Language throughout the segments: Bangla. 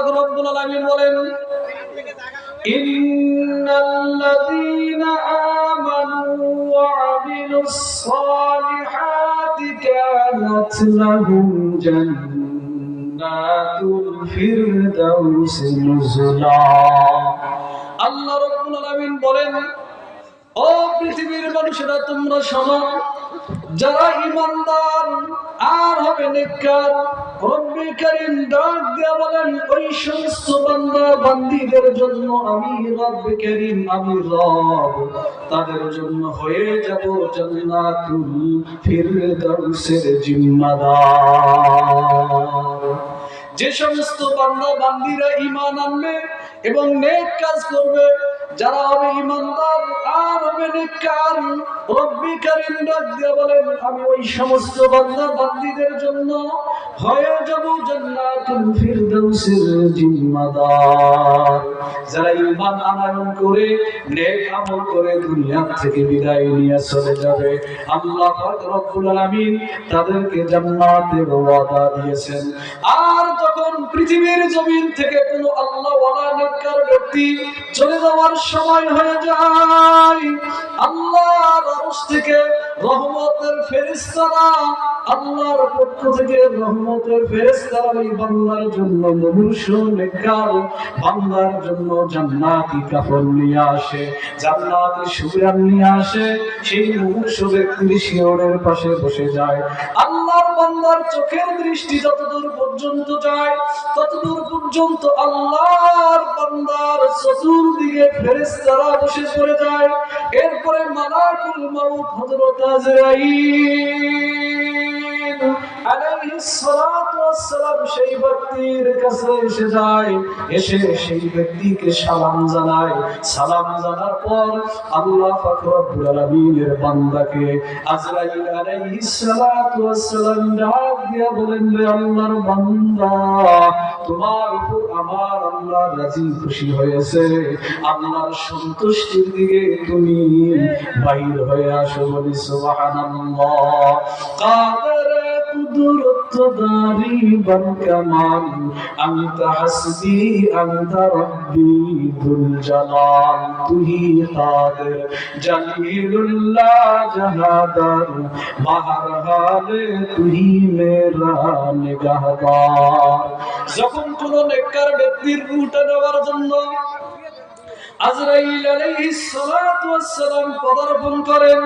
পাক রব্বুল আলামিন বলেন ইন্নাল্লাযীনা আমানু ওয়া আমিলুস সালিহাতি কানাত লাহুম জান্নাতুল ফিরদাউসি নুজুলা। আল্লাহ রাব্বুল আলামিন বলেন, ও পৃথিবীর মানুষেরা তোমরা শোনো, যারা ঈমানদার আর হবে নেককার, রব্বুল কারীম ডাক দিয়া বলেন ওই সমস্ত বান্দা বান্দীদের জন্য আমি রব্বুল কারীম, আমি রব তাদের জন্য হয়ে যাব জান্নাতুল ফিরদাউসের জিম্মাদার। যে সমস্ত বান্দা বান্দীরা ঈমান আনবে এবং নেক কাজ করবে, যারা হবে ঈমানদার আর হবে নেককার, রব্বুল কারীম ডাক দিয়ে বলেন আমি ওই সমস্ত বান্দা বান্দীদের জন্য হয়ে যাব জান্নাতুল ফিরদাউসের জিম্মাদার। যারা ঈমান আনয়ন করে নেক আমল করে দুনিয়া থেকে বিদায় নিয়ে চলে যাবে, আল্লাহ পাক রব্বুল আলামিন তাদেরকে জান্নাতের ওয়াদা দিয়েছেন। আর যখন পৃথিবীর জমিন থেকে কোনো আল্লাহ ওয়ালা নেককার ব্যক্তি চলে যাওয়ার সময় হয়ে যায়, আল্লাহর আরশ থেকে রহমতের ফেরেশতারা, আল্লাহর পক্ষ থেকে রহমতের ফেরেশতারা ওই বান্দার জন্য, মুমূর্ষ নেককার বান্দার জন্য জান্নাতি কাফন নিয়ে আসে, জান্নাতি সুগ্রাণ নিয়ে আসে। সেই মুমূর্ষ ব্যক্তির শিয়রের পাশে বসে যায়। আল্লাহর বান্দার চোখের দৃষ্টি যতদূর পর্যন্ত যায়, ততদূর পর্যন্ত আল্লাহর বান্দার চতুর্দিকে ফেরেশতারা বসে পড়ে যায়। এরপরে মালাকুল মাউত হযরত আজরাইল আলাইহিস সালাতু ওয়াস সালাম সেই ব্যক্তির কাছে এসে যায়, এসে সেই ব্যক্তিকে সালাম জানায়। সালাম জানার পর আল্লাহ পাক রব্বুল আলামিনের বান্দাকে আজরাইল আলাইহিস সালাতু ওয়াস সালাম ডাক দিয়ে বলেন, রে আল্লাহর বান্দা, তোমার উপর আমার আল্লাহ রাজি খুশি হয়েছে, আল্লাহর সন্তুষ্টির দিকে তুমি বাহির হয়ে আসো। বলি সুবহানাল্লাহ। কাদের কুদরত দারি বন কামাল, আনতা হাসবি আনতা রব্বি দুল জালাল, তুহি কাদের জলিলুল্লাহ জাহাদার, বাহার হালে তুহি মেরা নিগাহদার। যখন কোন নেককার ব্যক্তির রূহটা নেওয়ার জন্য আজরাইল আলাইহিস সালাতু ওয়াস সালাম পদার্পণ করেন,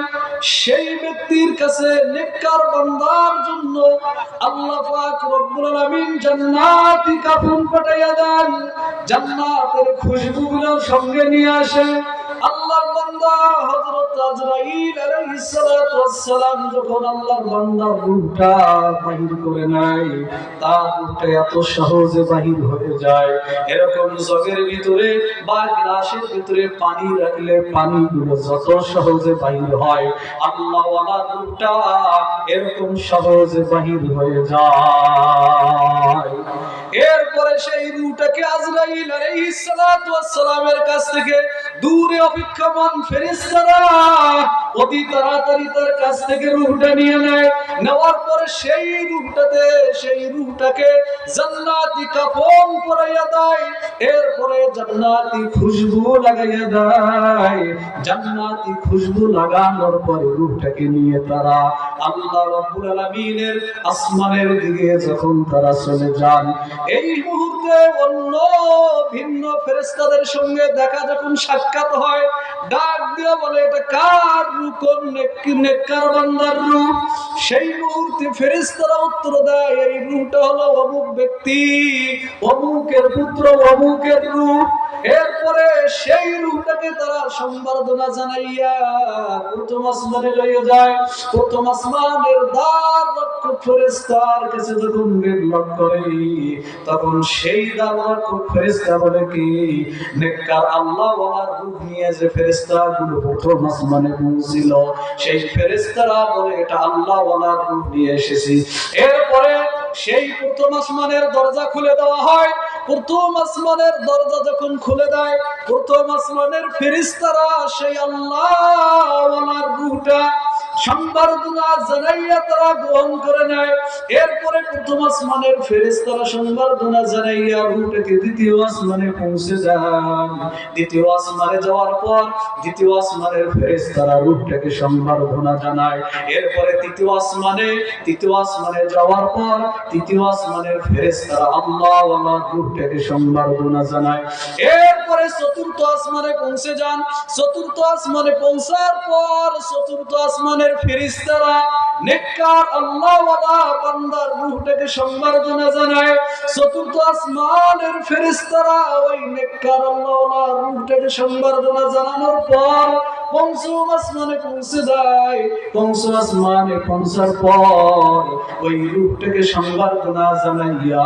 সেই ব্যক্তির কাছে নেককার বান্দার জন্য আল্লাহ পাক রব্বুল আলামিন জান্নাতি কাফন পাঠাইয়া দেন, জান্নাতের খুশবুগুলো সঙ্গে নিয়ে আসে। আল্লাহর বান্দা হযরত আজরাইল আলাইহিস সালাতু ওয়াস সালাম যখন আল্লাহর বান্দার রূহটা বাহির করে নেয়, তার রূহটা এত সহজে বাহির হয়ে যায়, এরকম জগের ভিতরে বা গ্লাসের ভিতরে পানি রাখলে পানিগুলো যত সহজে বাহির হয়, আল্লাহ ওয়ালার রূহটা এরকম সহজে বাহির হয়ে যায়। এরপরে সেই রূহটাকে আজরাইল আলাইহিস সালাতু ওয়াস সালামের কাছ থেকে দূরে অপেক্ষমান ফেরেশতারা অতি তাড়াতাড়ি তার কাছ থেকে রূহটা নিয়ে নেয়। নেওয়ার পরে সেই রূহটাকে জান্নাতি কাফন পরাইয়া দেয়, এরপরে জান্নাতি খুশবু লাগাইয়া দেয়। জান্নাতি খুশবু লাগানোর পরে রূহটাকে নিয়ে তারা আল্লাহ রাব্বুল আলামিনের আসমানের দিকে যখন তারা চলে যান, এই মুহূর্তে অন্য ভিন্ন ফেরেশতাদের সঙ্গে দেখা যখন সাক্ষাৎ হয়, ডাক দিয়ে বলে এটা কার রূহ, কোন নেককার বান্দার রূহ? সেই মুহূর্তে ফেরেশতারা উত্তর দেয়, এই রূহটা হলো অমুক ব্যক্তি, অমুকের পুত্র, অমুকের রূহ। এরপরে সেই রূহটাকে তারা সম্বর্ধনা জানাইয়া প্রথম আসমানে লইয়া যায়। প্রথম আসমানের দ্বার রক্ষক ফেরেশতার কাছে যখন গেট করে, তখন সেই দ্বার রক্ষক ফেরেশতা বলে কি, নেককার আল্লাহ ওয়ালার রূহ নিয়ে যে ফেরেশতাগুলো প্রথম আসমানে পৌঁছিল, সেই ফেরেশতারা বলে এটা আল্লাহ ওয়ালার রূহ নিয়ে এসেছি। এরপরে সেই প্রথম আসমানের দরজা খুলে দেওয়া হয়। প্রথম আসমানের দরজা যখন খুলে দেয়, প্রথম আসমানের ফেরেশতারা সেই আল্লাহ ওয়ালার রূহটা সংবর্ধনা জানাইয়া তারা গ্রহণ করে নেয়। এরপরে প্রথম আসমানের ফেরেশতারা সংবর্ধনা জানাইয়া রূহটাকে দ্বিতীয় আসমানে পৌঁছে যান। দ্বিতীয় আসমানে যাওয়ার পর দ্বিতীয় আসমানের ফেরেশতারা রূহটাকে সংবর্ধনা জানায়। এরপরে তৃতীয় আসমানে যাওয়ার পর তৃতীয় আসমানের ফেরেশতারা আল্লাহ আল্লাহ রূহটাকে সংবর্ধনা জানায়। এরপরে চতুর্থ আসমানে পৌঁছে যান। চতুর্থ আসমানে পৌঁছার পর চতুর্থ আসমানের ফেরেশতারা নেককার আল্লাহ ওয়ালা বান্দার রূহটাকে সংবর্ধনা জানায়। চতুর্থ আসমানের ফেরেশতারা ওই নেককার আল্লাহ ওয়ালা রূহটাকে সংবর্ধনা জানানোর পর পঞ্চম আসমানে পৌঁছে যায়। পঞ্চম আসমানে পৌঁছার পর ওই রূহটাকে সংবর্ধনা জানাইয়া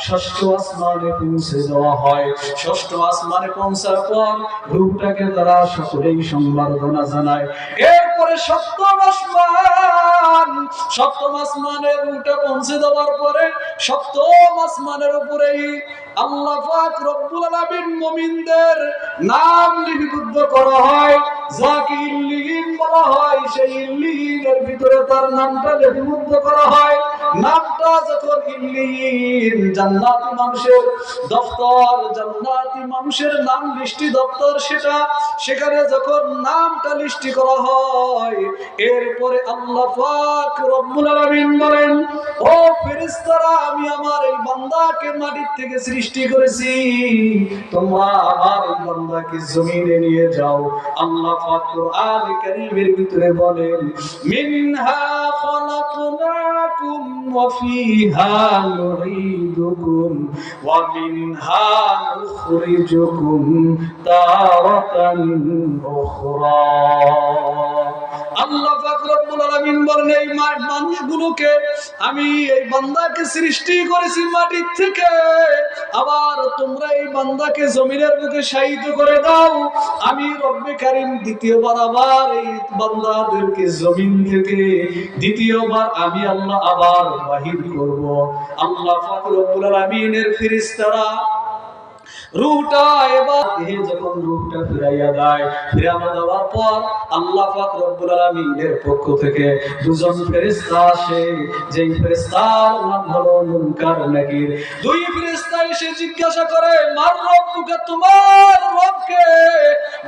ষষ্ঠ আসমানে পৌঁছে যাওয়া হয়। ষষ্ঠ আসমানে পৌঁছার পর রূহটাকে তারা সকলেই সংবর্ধনা জানায়। এরপরে সপ্তম আসমানে রূহটা পৌঁছে দেওয়ার পরে সপ্তম আসমানের উপরেই আল্লাহ পাক রব্বুল আলামিন মুমিনদের নাম লিপিবদ্ধ করা হয়, যাকে ইল্লিয়িন বলা হয়। সেই ইল্লিয়িনের ভিতরে তার নামটা লিপিবদ্ধ করা হয়। নামটা যখন ইল্লিয়িন, জান্নাতি মানুষের দফতর, জান্নাতি মানুষের নাম লিস্টি দপ্তর, সেখানে যখন নামটা লিস্টি করা হয়, এরপরে আল্লাহ পাক রব্বুল আলামিন বলেন, ও ফেরেশতারা, আমি আমার এই বান্দাকে মাটির থেকে সৃষ্টি করেছি, তোমরা আমার এই বান্দাকে জমিনে নিয়ে যাও। আল্লাহ পাক কোরআন কারীমের ভিতরে বলেন, মিনহা খালাকনাকুম ওয়া ফিহা নুঈদুকুম ওয়া মিনহা নুখরিজুকুম তারাতান উখরা। আল্লাহ পাক রব্বুল আলামিন বলেন, এই মানুষগুলোকে আমি এই বান্দাকে সৃষ্টি করেছি মাটির থেকে, আবার তোমরা এই বান্দাকে জমিনের বুকে শায়িত করে দাও। আমি রব্বে কারীম দ্বিতীয়বার আবার এই বান্দাদেরকে জমিন থেকে দ্বিতীয়বার আমি আল্লাহ আবার বাহির করব। আল্লাহ পাক রব্বুল আলামিনের ফেরেশতারা রূহটা এবার দেহে যখন রূহটা ফিরাইয়া দেওয়ার পর আল্লাহ পাক রব্বুল আলামিনের পক্ষ থেকে দুজন ফেরেশতা আসে, যেই ফেরেশতার নাম হলো মুনকার নাকির। দুই ফেরেশতা এসে জিজ্ঞাসা করে, মার রব্বুকা, তোমার রব কে?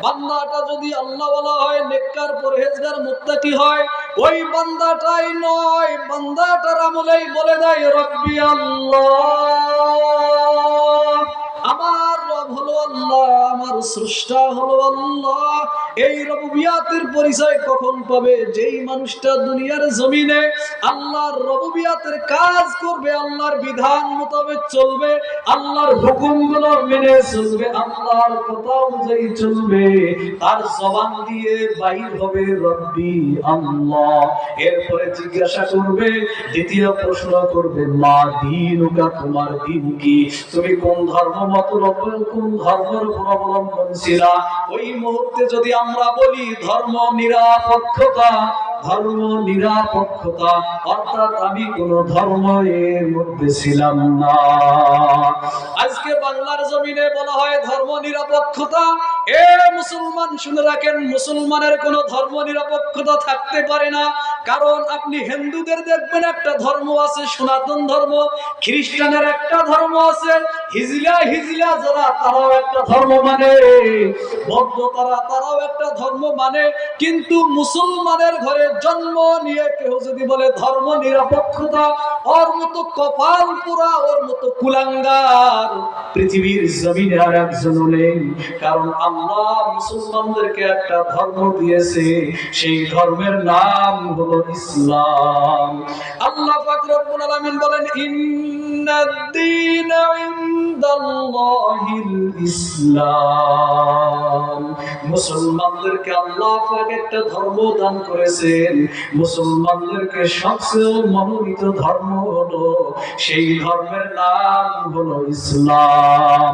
বান্দাটা যদি আল্লাহ ওয়ালা হয়, নেককার পরহেজগার মুত্তাকি হয়, ওই বান্দাটাই নয়, বান্দাটার আমলেই বলে দেয় রব্বি আল্লাহ, আমার রব হলো আল্লাহ, আমার স্রষ্টা হলো আল্লাহ। এই রুবুবিয়াতের পরিচয় কখন পাবে? যেই মানুষটা দুনিয়ার জমিনে আল্লাহর রুবুবিয়াতের কাজ করবে, আল্লাহর বিধান মোতাবেক চলবে, আল্লাহর হুকুমগুলো মেনে চলবে, আল্লাহর কথা অনুযায়ী চলবে, তার জবান দিয়ে বাইর হবে রব্বি আল্লাহ। এরপরে জিজ্ঞাসা করবে, দ্বিতীয় প্রশ্ন করবে, মা দীনুকা, তোমার দিন কি? তুমি কোন ধর্ম কোন ধর্মের উপর অবলম্বন ছিল? ওই মুহূর্তে যদি আমরা বলি ধর্ম নিরপেক্ষতা, অর্থাৎ আমি কোন ধর্মের মধ্যে ছিলাম না। আজকে বাংলার জমিনে বলা হয় ধর্ম নিরপেক্ষতা। এ মুসলমান শুনে রাখেন, মুসলমানের কোন ধর্ম নিরপেক্ষতা থাকতে পারে না। কারণ আপনি হিন্দুদের দেখবেন একটা ধর্ম আছে সনাতন ধর্ম, খ্রিস্টানের একটা ধর্ম আছে হিজলা যারা, তারাও একটা ধর্ম মানে, বৌদ্ধ তারাও একটা ধর্ম মানে। কিন্তু মুসলমানের ঘরে জন্ম নিয়ে কেউ যদি বলে ধর্ম নিরপেক্ষতা, ওর মতো কপাল পোড়া, ওর মতো কুলাঙ্গার পৃথিবীর জমিনে আর একজন নেই। কারণ আল্লাহ মুসলমানদেরকে একটা ধর্ম দিয়েছে, সেই ধর্মের নাম হলো ইসলাম। আল্লাহ পাক রব্বুল আলামিন বলেন, ইন্নাদ-দীনা ইনদাল্লাহিল ইসলাম। মুসলমানদেরকে আল্লাহ পাক একটা ধর্ম দান করেছেন। মুসলমানদেরকে সবচেয়ে মনোনীত ধর্ম হলো, সেই ধর্মের নাম হলো ইসলাম।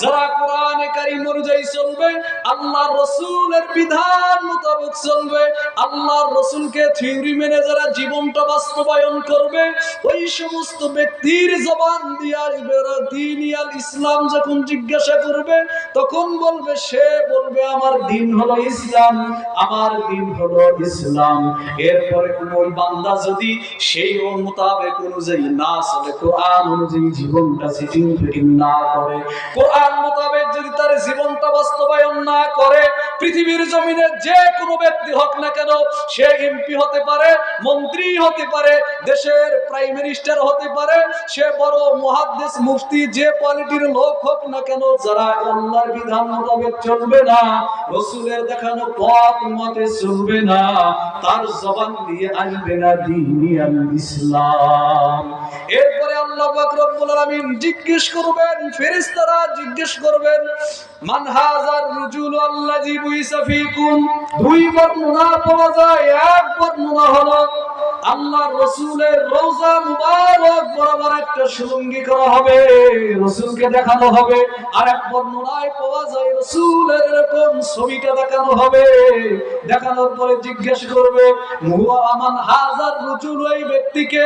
যারা কোরআনে কারীম অনুযায়ী চলবে, আল্লাহর রাসূলের বিধান মোতাবেক চলবে, আল্লাহর রাসূলকে থিওরি মেনে যারা জীবনটা বাস্তবায়ন করবে, ওই সমস্ত ব্যক্তির জবান দিয়ে আসবে দ্বীনিয়াল ইসলাম যখন জিজ্ঞাসা করবে তখন বলবে, সে বলবে আমার দিন হলো ইসলাম, আমার দিন হলো ইসলাম। এরপরে ওই বান্দা যদি সেই মোতাবেক অনুযায়ী না চলে, কোরআন অনুযায়ী জীবনটা সিটিং ফিটিং না করে, কোরআন মোতাবেক যদি তার জীবনটা বাস্তবায়ন না করে, পৃথিবীর জমিনে যে কোনো ব্যক্তি হোক না কেন, সে এমপি হতে পারে, মন্ত্রী হতে পারে, দেশের প্রাইম মিনিস্টার হতে পারে, সে বড় মুহাদ্দিস মুফতি যে কোয়ালিটির লোক হোক না কেন, যারা আল্লাহর বিধান মোতাবেক চলবে না, রাসূলের দেখানো পথ মতে চলবে না, তার জবান দিয়ে আসবে না দ্বীনুল ইসলাম। এরপরে আল্লাহ পাক রব্বুল আলামিন জিজ্ঞেস করবেন, ফেরেশতারা জিজ্ঞেস করবেন, মান হাযার রাজুল আল্লাযী বুইসা ফীকুম। দুই বর্ণনা পাওয়া যায়। এক বর্ণনা হলো আল্লাহর রাসূলের রওজা মুবারক বরাবর একটা সুলঙ্গি করা হবে, রাসূলকে দেখানো হবে। আর এক বর্ণনায় পাওয়া যায় রাসূলের এরকম ছবিটা দেখানো হবে। দেখানোর পরে জিজ্ঞেস করবে, হুয়া মান হাযার রাজুল, ওই ব্যক্তিকে,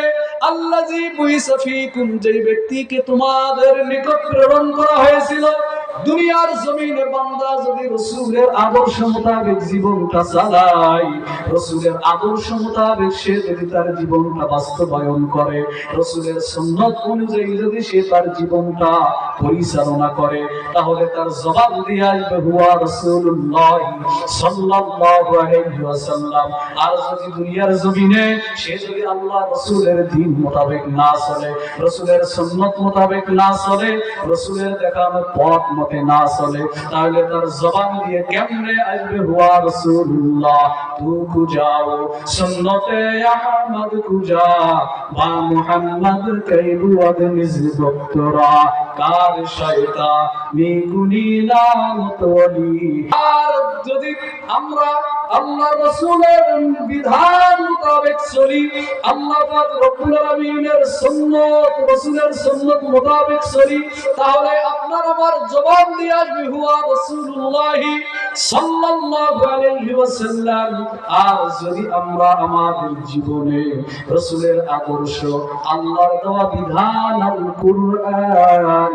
আল্লাযী বুইসা ফীকুম, যেই ব্যক্তিকে তোমাদের নিকট প্রেরণ করা হয়েছিল। দুনিয়ার জমিনে বান্দা যদি রাসূলের আদর্শ মোতাবেক জীবনটা চালায়, রাসূলের আদর্শ মোতাবেক সে যদি তার জীবনটা বাস্তবায়ন করে, রাসূলের সুন্নাত অনুযায়ী যদি সে তার জীবনটা পরিচালনা করে, তাহলে তার জবাব দিয়ে আসবে হুয়া রাসূলুল্লাহ সাল্লাল্লাহু আলাইহি ওয়াসাল্লাম। আর যদি দুনিয়ার জমিনে সে যদি আল্লাহ রাসূলের দ্বীন মোতাবেক না চলে, রাসূলের সুন্নাত মোতাবেক না চলে, রাসূলের দেখানো পথ মতে না চলে, তাহলে তার জবান দিয়ে কেমনে আসবে হুয়া রাসূলুল্লাহ। তু কুজাও সুন্নতে আহমদ কুজা বা মুহাম্মদ কাইবু আদনিজ দক্তরা কার শয়তা মিগুনিলা মতওয়ালি। আর যদি আমরা আল্লাহ রাসূলের বিধান মোতাবেক চলি, আল্লাহ পাক রব্বুল আলামিনের সুন্নাত, রাসূলের সুন্নাত মোতাবেক চলি, তাহলে আপনার আমার জবান দিয়ে আসবে হুয়া রাসূলুল্লাহ সাল্লাল্লাহু আলাইহি ওয়াসাল্লাম। আর যদি আমরা আমাদের জীবনে রাসূলের আদর্শ, আল্লাহর দেওয়া বিধান আল কুরআন,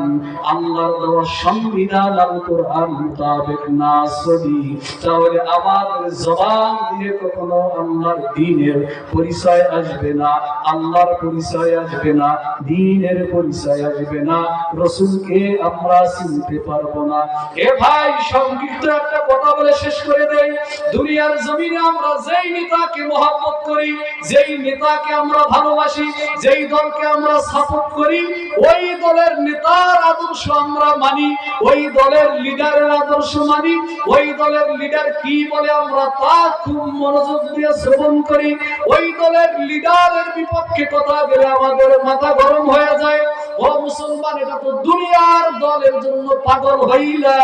আল্লাহর দেওয়া সংবিধান আল কুরআন মোতাবেক না চলি, তাহলে আমাদের জবান দিয়ে কখনো আল্লাহর দ্বীনের পরিচয় আসবে না, আল্লাহর পরিচয় আসবে না, দ্বীনের পরিচয় আসবে না, রাসূলকে আমরা চিনতে পারবো না। এ ভাই, সংক্ষিপ্ত একটা কথা বলে শেষ করে দেই। দুনিয়ার জমিনে আমরা যেই নেতাকে মহব্বত করি, যেই নেতাকে আমরা ভালোবাসি, যেই দলকে আমরা সাপোর্ট করি, ওই দলের নেতার আদর্শ আমরা মানি, ওই দলের লিডারের আদর্শ মানি, ওই দলের লিডার কি বলে আমরা তা খুব মনোযোগ দিয়ে শ্রবণ করি। ওই দলের লিডারের বিপক্ষে কথা গেলে আমাদের মাথা গরম হয়ে যায়। ও মুসলমান, এটা তো দুনিয়ার দলের জন্য পাগল হইলা,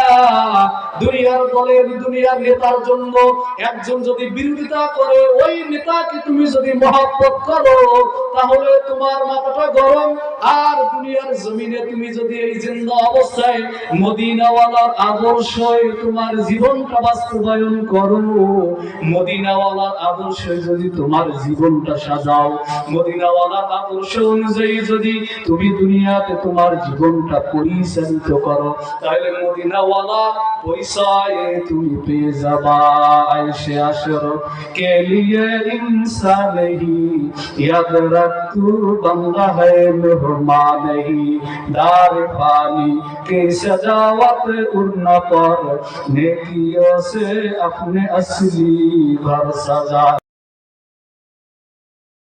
দুনিয়ার দলের, দুনিয়ার নেতার জন্য একজন যদি বিরোধিতা করে, ওই নেতাকে তুমি যদি মহব্বত করো, তাহলে তোমার মাথাটা গরম। আর দুনিয়ার জমিনে তুমি যদি এই জিন্দা অবস্থায় মদিনাওয়ালার আদর্শে তোমার জীবনটা বাস্তবায়ন করো, মদিনাওয়ালার আদর্শে যদি তোমার জীবনটা সাজাও, মদিনাওয়ালার আদর্শ অনুযায়ী যদি তুমি দুনিয়াতে তোমার জীবনটা পরিচালিত করো, তাহলে মদিনাওয়ালা পরিচয়ে তুমি পেয়ে যাবা। আয়েশে আশর কে লিয়ে ইনসান নেহি ইয়াদ রখ তু বান্দা হ্যায় মেহমান নেহি, দার পানি के सजावट उड़ना पर नेकियों से अपने असली घर सजा।